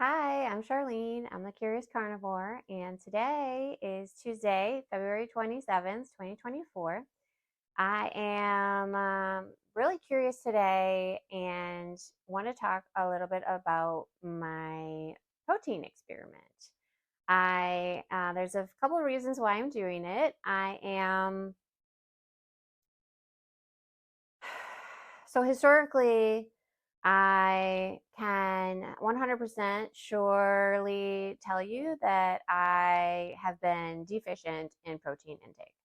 Hi, I'm Charlene. I'm the Curious Carnivore, and today is Tuesday, February 27th, 2024. I am really curious today and want to talk a little bit about my protein experiment. There's a couple of reasons why I'm doing it. So historically, I can 100% surely tell you that I have been deficient in protein intake.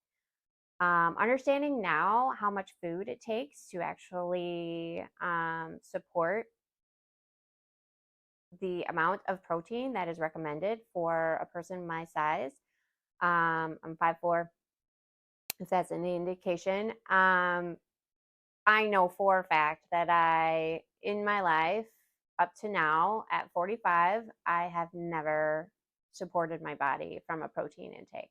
Understanding now how much food it takes to actually support the amount of protein that is recommended for a person my size. I'm 5'4", if that's any indication. I know for a fact that in my life, up to now at 45, I have never supported my body from a protein intake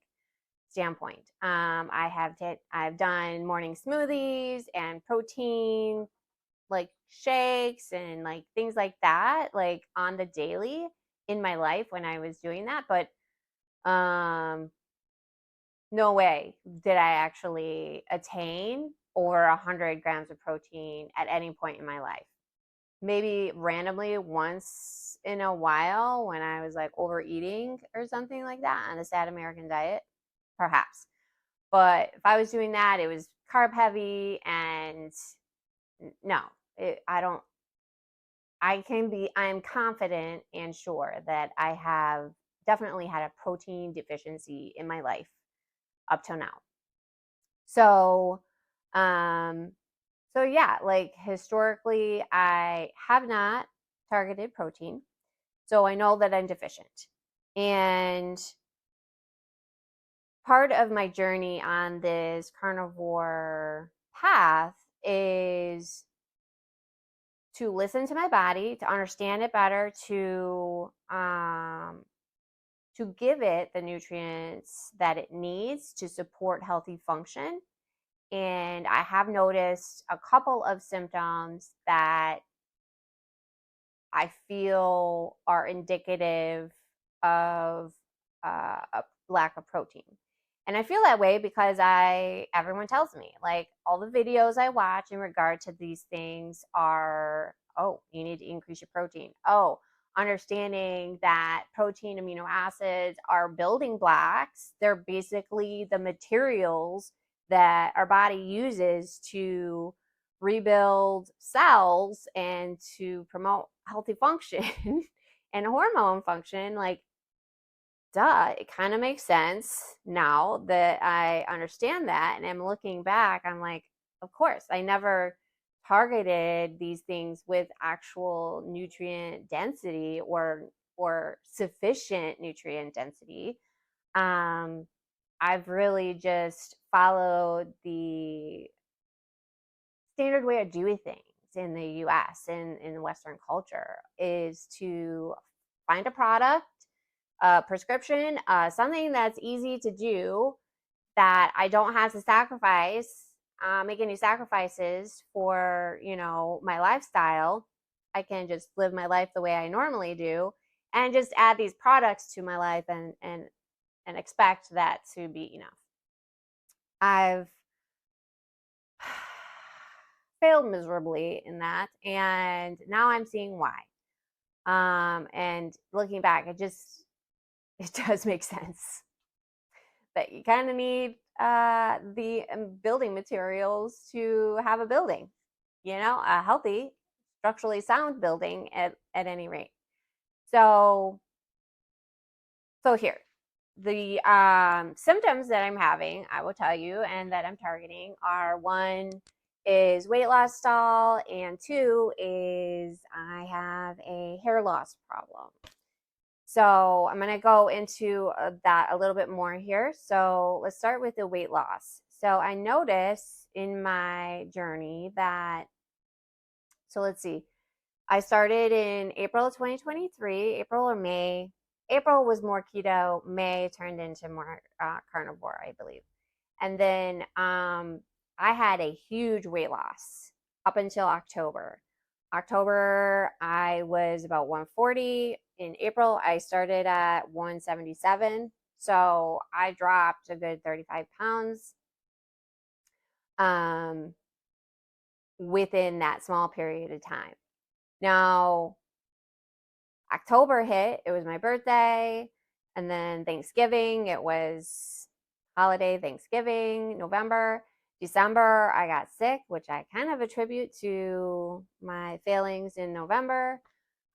standpoint. I've done morning smoothies and protein like shakes and like things like that, like on the daily in my life when I was doing that. But um, no way did I actually attain over 100 grams of protein at any point in my life. Maybe randomly once in a while when I was like overeating or something like that on the sad American diet, perhaps. But if I was doing that, it was carb heavy and no, I don't, I'm confident and sure that I have definitely had a protein deficiency in my life up till now. So, um, so yeah, like historically, I have not targeted protein. So I know that I'm deficient. And part of my journey on this carnivore path is to listen to my body, to understand it better, to give it the nutrients that it needs to support healthy function. And I have noticed a couple of symptoms that I feel are indicative of a lack of protein. And I feel that way because everyone tells me, like, all the videos I watch in regard to these things are, oh, you need to increase your protein. Oh, understanding that protein amino acids are building blocks. They're basically the materials that our body uses to rebuild cells and to promote healthy function and hormone function. Like, duh, it kind of makes sense now that I understand that. And I'm looking back, I'm like, of course, I never targeted these things with actual nutrient density or sufficient nutrient density. Um, I've really just followed the standard way of doing things in the US and in Western culture is to find a product, a prescription, something that's easy to do that I don't have to make any sacrifices for, my lifestyle. I can just live my life the way I normally do and just add these products to my life and expect that to be enough. I've failed miserably in that, and now I'm seeing why. And looking back, it does make sense that you kind of need the building materials to have a building, a healthy, structurally sound building at any rate. So, so here, the symptoms that I'm having, I will tell you, and that I'm targeting are: one is weight loss stall, and two is I have a hair loss problem. So I'm going to go into that a little bit more here. So let's start with the weight loss. So I notice in my journey that, so let's see, I started in April of 2023, April or May. April was more keto. May turned into more carnivore, I believe. And then I had a huge weight loss up until October. October, I was about 140. In April, I started at 177. So I dropped a good 35 pounds um, within that small period of time. Now, October hit, it was my birthday, and then Thanksgiving, it was holiday Thanksgiving, November. December, I got sick, which I kind of attribute to my failings in November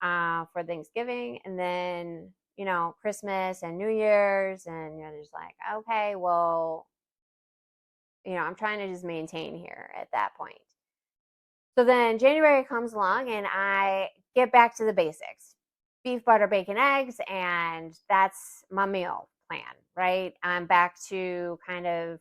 for Thanksgiving. And then, Christmas and New Year's, and you're just like, okay, well, I'm trying to just maintain here at that point. So then January comes along and I get back to the basics: beef, butter, bacon, eggs, and that's my meal plan, right? I'm back to kind of,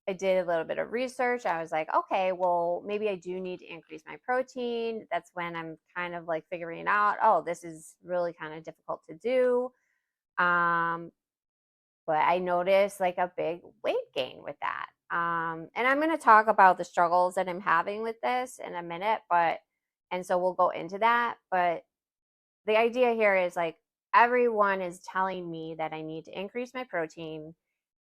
I did a little bit of research. I was like, okay, well, maybe I do need to increase my protein. That's when I'm kind of like figuring out, oh, this is really kind of difficult to do. Um, but I noticed like a big weight gain with that. And I'm going to talk about the struggles that I'm having with this in a minute, and so we'll go into that. But the idea here is like everyone is telling me that I need to increase my protein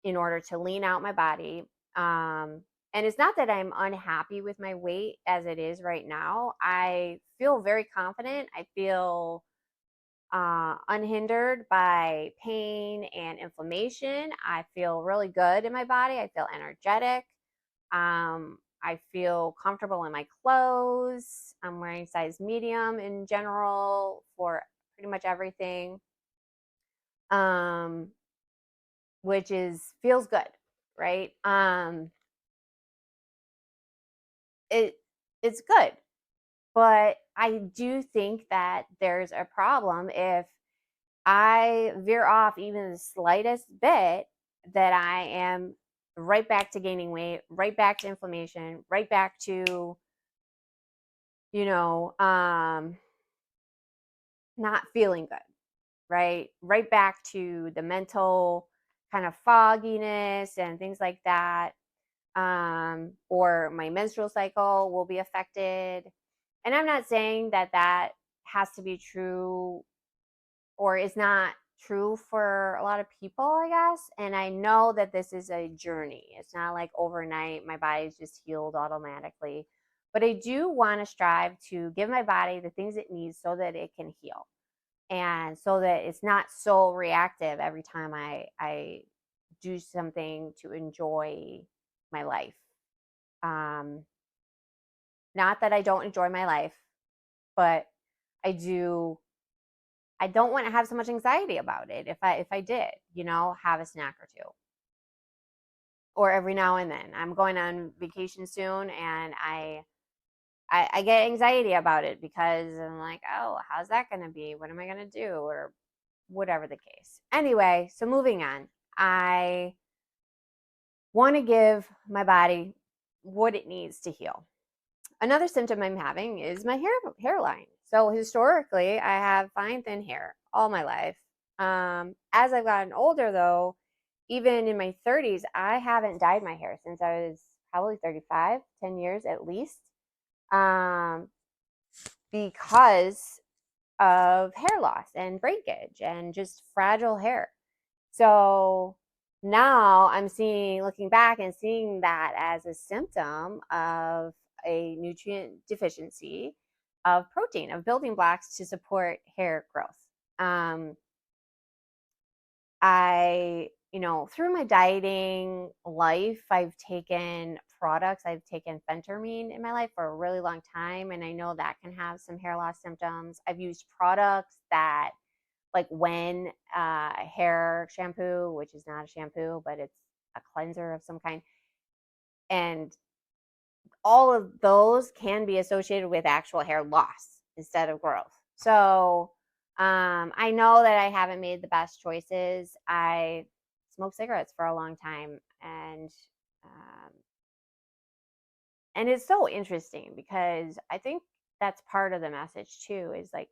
in order to lean out my body. And it's not that I'm unhappy with my weight as it is right now. I feel very confident. I feel unhindered by pain and inflammation. I feel really good in my body. I feel energetic. I feel comfortable in my clothes. I'm wearing size medium in general for pretty much everything, um, which is feels good, right? It it's good, but I do think that there's a problem if I veer off even the slightest bit, that I am right back to gaining weight, right back to inflammation, right back to, you know, um, not feeling good, right? Right back to the mental kind of fogginess and things like that. Or my menstrual cycle will be affected. And I'm not saying that that has to be true or is not true for a lot of people, I guess. And I know that this is a journey. It's not like overnight my body's just healed automatically. But I do want to strive to give my body the things it needs so that it can heal, and so that it's not so reactive every time I do something to enjoy my life. Um, Not that I don't enjoy my life, but I do I don't want to have so much anxiety about it if I did, have a snack or two. Or every now and then. I'm going on vacation soon and I get anxiety about it because I'm like, oh, how's that gonna be? What am I gonna do? Or whatever the case. Anyway, so moving on. I want to give my body what it needs to heal. Another symptom I'm having is my hairline. So historically, I have fine, thin hair all my life. As I've gotten older, though, even in my 30s, I haven't dyed my hair since I was probably 35, 10 years at least, um, because of hair loss and breakage and just fragile hair. So now I'm looking back and seeing that as a symptom of a nutrient deficiency of protein, of building blocks to support hair growth. Through my dieting life, I've taken products. I've taken phentermine in my life for a really long time, and I know that can have some hair loss symptoms. I've used products that, like When hair shampoo, which is not a shampoo, but it's a cleanser of some kind. And all of those can be associated with actual hair loss instead of growth. So I know that I haven't made the best choices. I smoked cigarettes for a long time, um, and it's so interesting because I think that's part of the message too. Is like,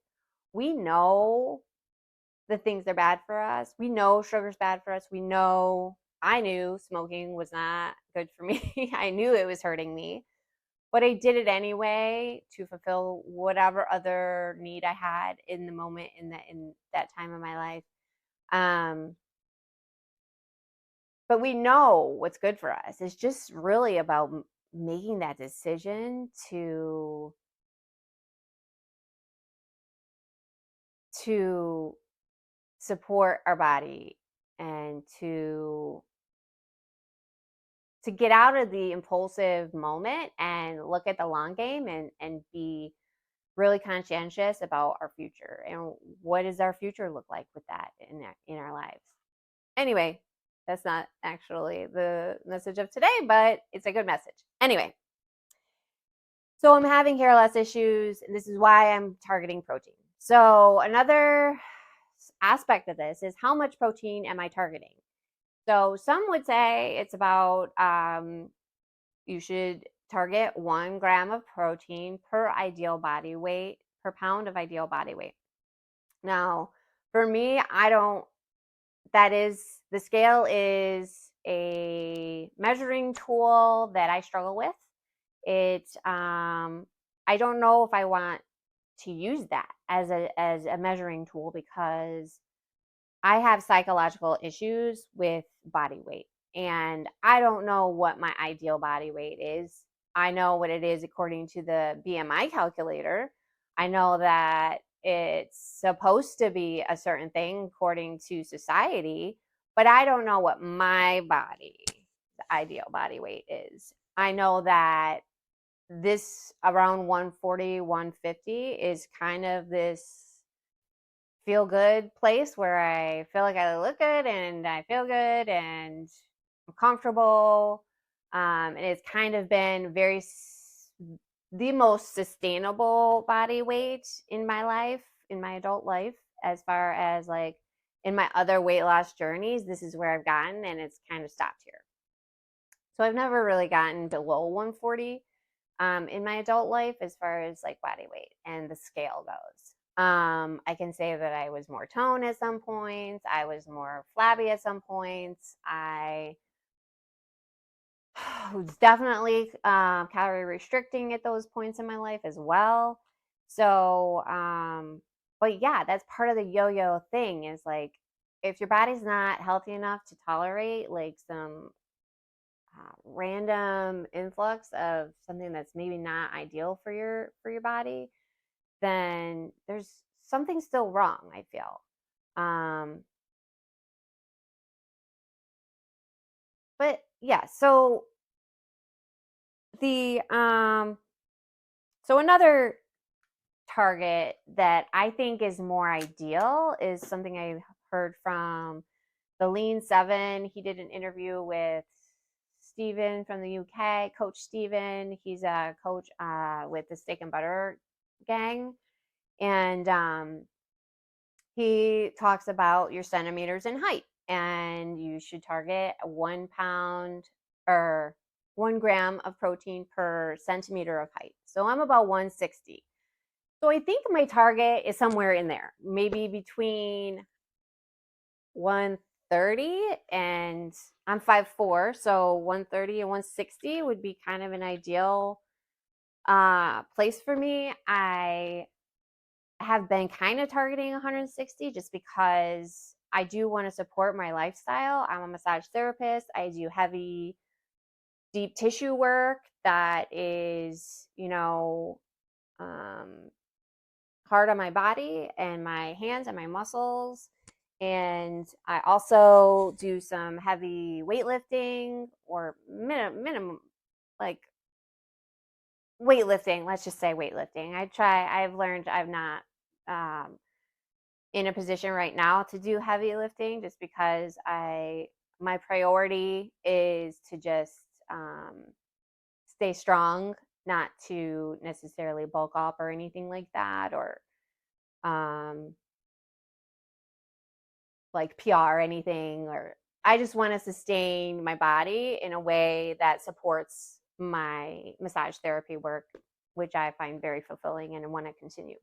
we know the things are bad for us. We know sugar's bad for us. I knew smoking was not good for me. I knew it was hurting me. but I did it anyway to fulfill whatever other need I had in the moment in that time of my life. But we know what's good for us. It's just really about making that decision to support our body and to get out of the impulsive moment and look at the long game and be really conscientious about our future and what does our future look like with that in our lives. Anyway, that's not actually the message of today, but it's a good message. Anyway, so I'm having hair loss issues, and this is why I'm targeting protein. So another aspect of this is how much protein am I targeting? So some would say it's about you should target 1 gram of protein per ideal body weight, per pound of ideal body weight. Now, for me, I don't, that is, the scale is a measuring tool that I struggle with. I don't know if I want to use that as a measuring tool because I have psychological issues with body weight, and I don't know what my ideal body weight is. I know what it is according to the BMI calculator. I know that it's supposed to be a certain thing according to society, but I don't know what my body, the ideal body weight is. I know that this around 140, 150 is kind of this feel good place where I feel like I look good and I feel good and I'm comfortable. And it's kind of been the most sustainable body weight in my life, in my adult life, as far as like in my other weight loss journeys. This is where I've gotten, and it's kind of stopped here. So I've never really gotten below 140 in my adult life as far as like body weight and the scale goes. I can say that I was more toned at some points. I was more flabby at some points. I was definitely calorie restricting at those points in my life as well. So, but yeah, that's part of the yo-yo thing is like, if your body's not healthy enough to tolerate like some random influx of something that's maybe not ideal for your body, then there's something still wrong, I feel. Um, but yeah, the so another target that I think is more ideal is something I heard from the Lean Seven. He did an interview with Steven from the UK, Coach Steven. He's a coach with the Steak and Butter gang. And he talks about your centimeters in height, and you should target 1 pound or 1 gram of protein per centimeter of height. So I'm about 160. So I think my target is somewhere in there, maybe between 130 and I'm 5'4", so 130 and 160 would be kind of an ideal place for me. I have been kind of targeting 160 just because I do want to support my lifestyle. I'm a massage therapist. I do heavy, deep tissue work that is, hard on my body and my hands and my muscles. And I also do some heavy weightlifting or minimum, like weightlifting. Let's just say weightlifting. I've learned I'm not um, in a position right now to do heavy lifting just because my priority is to just stay strong, not to necessarily bulk up or anything like that, or um, like PR or anything, or I just want to sustain my body in a way that supports my massage therapy work, which I find very fulfilling and want to continue.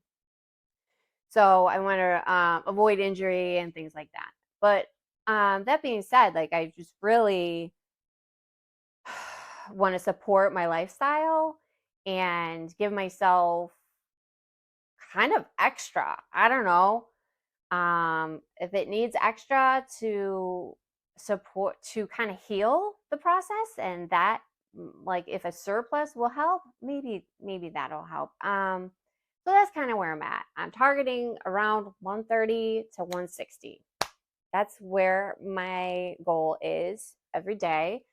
So I want to avoid injury and things like that. But that being said, like I just really want to support my lifestyle. and give myself kind of extra. I don't know. If it needs extra to support, to kind of heal the process, and that, like, if a surplus will help, maybe that'll help. So that's kind of where I'm at. I'm targeting around 130 to 160. That's where my goal is every day.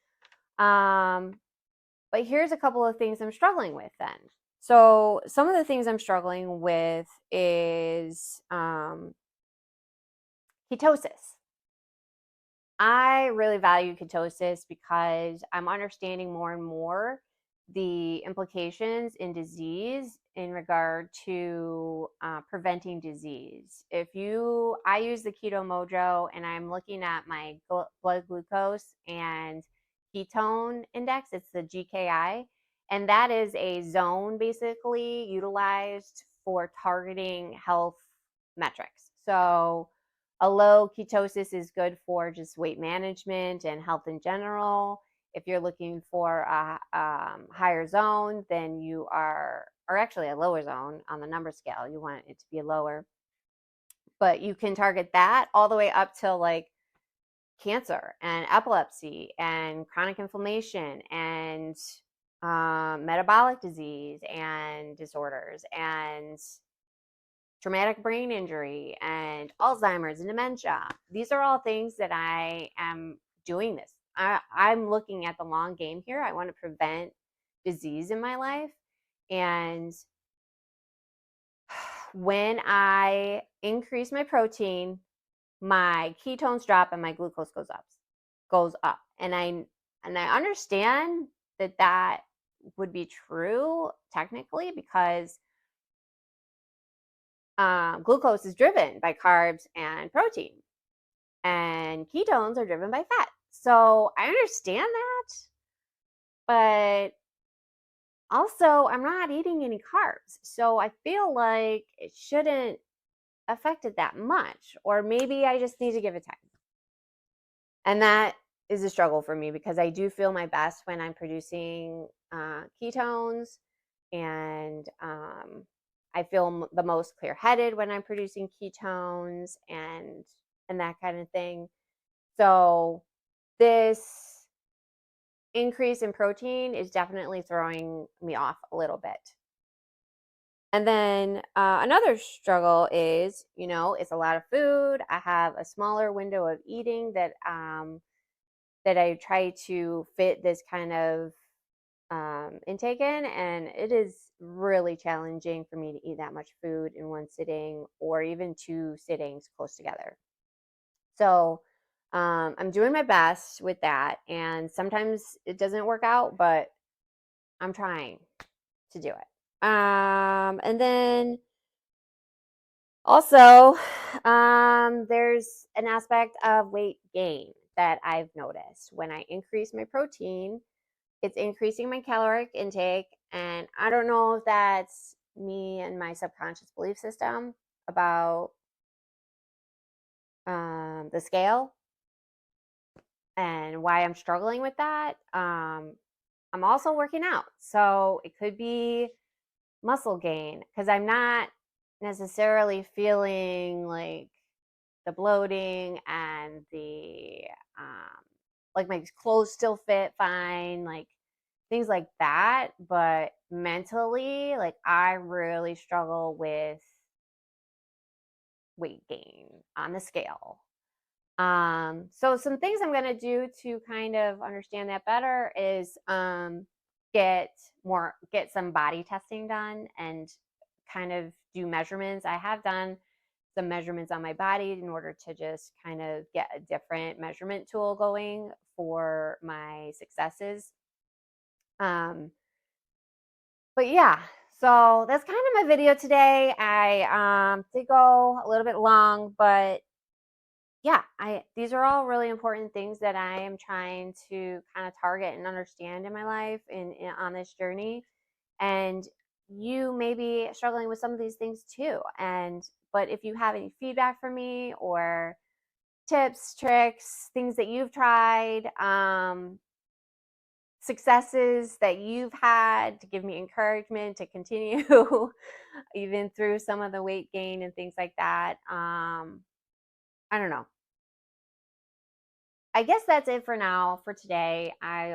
But here's a couple of things I'm struggling with then. So some of the things I'm struggling with is ketosis. I really value ketosis because I'm understanding more and more the implications in disease in regard to preventing disease. I use the Keto Mojo and I'm looking at my blood glucose and ketone index, it's the GKI, and that is a zone basically utilized for targeting health metrics. So a low ketosis is good for just weight management and health in general. If you're looking for a higher zone, then you are, or actually a lower zone on the number scale, you want it to be lower. But you can target that all the way up to like cancer and epilepsy and chronic inflammation and metabolic disease and disorders and traumatic brain injury and Alzheimer's and dementia. These are all things that I am doing this. I'm looking at the long game here. I want to prevent disease in my life. And when I increase my protein, my ketones drop and my glucose goes up. And I understand that would be true technically because glucose is driven by carbs and protein, and ketones are driven by fat. So I understand that, but also I'm not eating any carbs. So I feel like it shouldn't affect it that much, or maybe I just need to give it time. And that is a struggle for me because I do feel my best when I'm producing ketones, and I feel the most clear-headed when I'm producing ketones and that kind of thing. So this increase in protein is definitely throwing me off a little bit. And then another struggle is, it's a lot of food. I have a smaller window of eating that I try to fit this kind of intake in, and it is really challenging for me to eat that much food in one sitting or even two sittings close together. So I'm doing my best with that, and sometimes it doesn't work out, but I'm trying to do it. And then also, there's an aspect of weight gain that I've noticed. When I increase my protein, it's increasing my caloric intake, and I don't know if that's me and my subconscious belief system about the scale and why I'm struggling with that. I'm also working out, so it could be muscle gain because I'm not necessarily feeling like the bloating and the like my clothes still fit fine, like things like that. But mentally, like I really struggle with weight gain on the scale. So some things I'm gonna do to kind of understand that better is get some body testing done and kind of do measurements. I have done some measurements on my body in order to just kind of get a different measurement tool going for my successes. But yeah, so that's kind of my video today. I did go a little bit long, but yeah, these are all really important things that I am trying to kind of target and understand in my life on this journey. And you may be struggling with some of these things too. But if you have any feedback for me or tips, tricks, things that you've tried, successes that you've had to give me encouragement to continue even through some of the weight gain and things like that. I don't know. I guess that's it for now for today. I